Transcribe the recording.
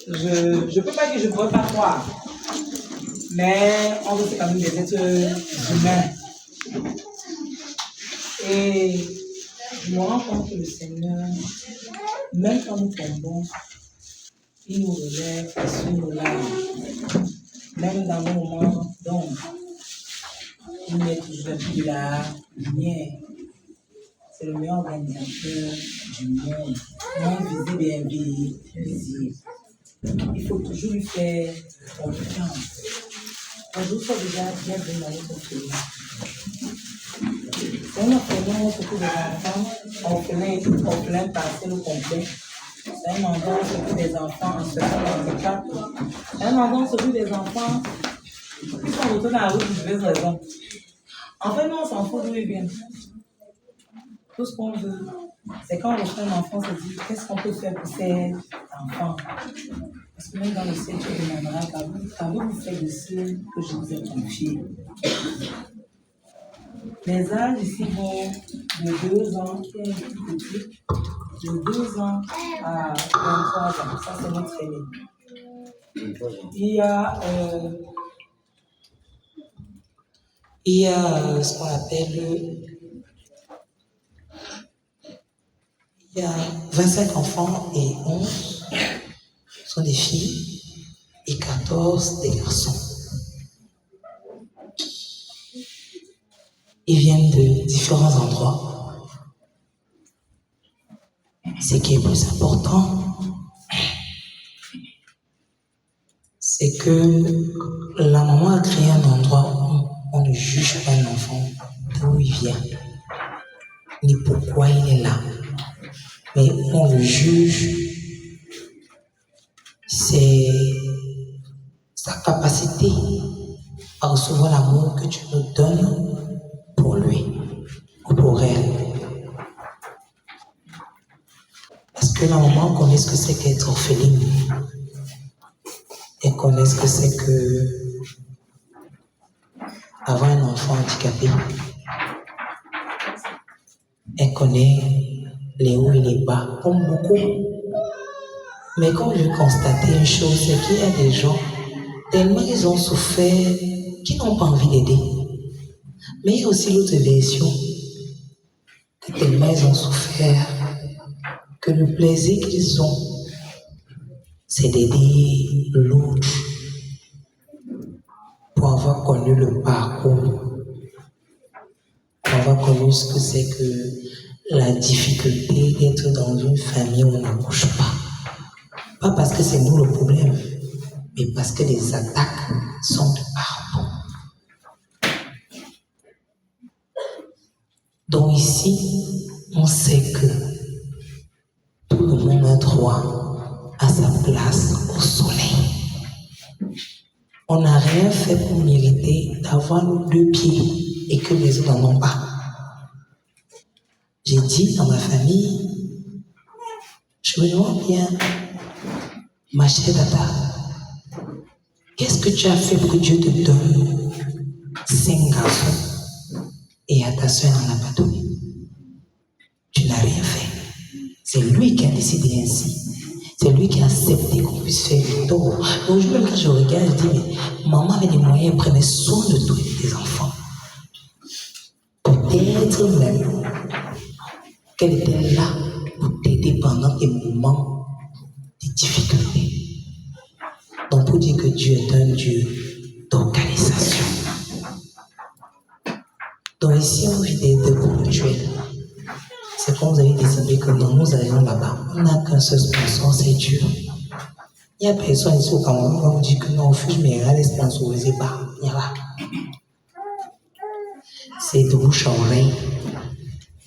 Je ne peux pas dire que je ne pourrais pas croire, mais on veut quand même des êtres humains. Et je me rends compte que le Seigneur, même quand nous tombons, il nous relève et suit nos larmes. Même dans nos moments d'ombre, il met toujours de la lumière. C'est le meilleur organisateur du monde, non visible et invisible. Il faut toujours lui faire confiance. Bonjour, soit déjà bienvenue dans notre pays. C'est un orphelinat surtout des enfants, orphelin partiel ou complet. C'est un endroit où s'occupe des enfants en situation de handicap. C'est un endroit où s'occupe des enfants qui sont retournés à la route pour diverses raisons. En fait, nous, on s'en fout d'où ils viennent. Tout ce qu'on veut, c'est quand on reçoit un enfant, on se dit qu'est-ce qu'on peut faire pour cet enfant. Parce que même dans le ciel, tu demanderas qu'avez-vous fait de ceux que je vous ai confiés. Les âges ici vont de 2 ans, qui est petit, de 2 ans à 23 ans. Ça, c'est notre aîné. Il y a ce qu'on appelle. Il y a 25 enfants et 11 sont des filles et 14 des garçons. Ils viennent de différents endroits. Ce qui est plus important, c'est que la maman a créé un endroit où on ne juge pas un enfant d'où il vient, ni pourquoi il est là. Mais on le juge, c'est sa capacité à recevoir l'amour que tu nous donnes pour lui ou pour elle. Parce que la maman connaît ce que c'est qu'être orpheline. Elle connaît ce que c'est que avoir un enfant handicapé. Elle connaît les hauts et les bas, comme beaucoup. Mais comme je constatais une chose, c'est qu'il y a des gens, tellement ils ont souffert, qu'ils n'ont pas envie d'aider. Mais il y a aussi l'autre version, que tellement ils ont souffert, que le plaisir qu'ils ont, c'est d'aider l'autre pour avoir connu le parcours, pour avoir connu ce que c'est que la difficulté d'être dans une famille où on n'accouche pas. Pas parce que c'est nous le problème, mais parce que les attaques sont de partout. Donc ici, on sait que tout le monde a droit à sa place au soleil. On n'a rien fait pour mériter d'avoir nos 2 pieds et que les autres n'en ont pas. J'ai dit dans ma famille, je me demande bien, ma chère Tata, qu'est-ce que tu as fait pour que Dieu te donne 5 garçons et à ta soeur n'en a pas donné? Tu n'as rien fait. C'est lui qui a décidé ainsi. C'est lui qui a accepté qu'on puisse faire du tort. Donc, même quand je regarde, je dis, mais maman avait des moyens, elle prenait soin de tous les enfants. Peut-être même qu'elle était là pour t'aider pendant tes moments de difficulté. Donc, pour dire que Dieu est un Dieu d'organisation. Donc, ici, on vit des ponctuels. C'est quand vous avez décidé que non, nous allons là-bas. On n'a qu'un seul sponsor, c'est Dieu. Il n'y a personne ici au Cameroun qui va vous dire que non, je me laisse sponsoriser pas. Il n'y a pas. C'est de bouche à oreille.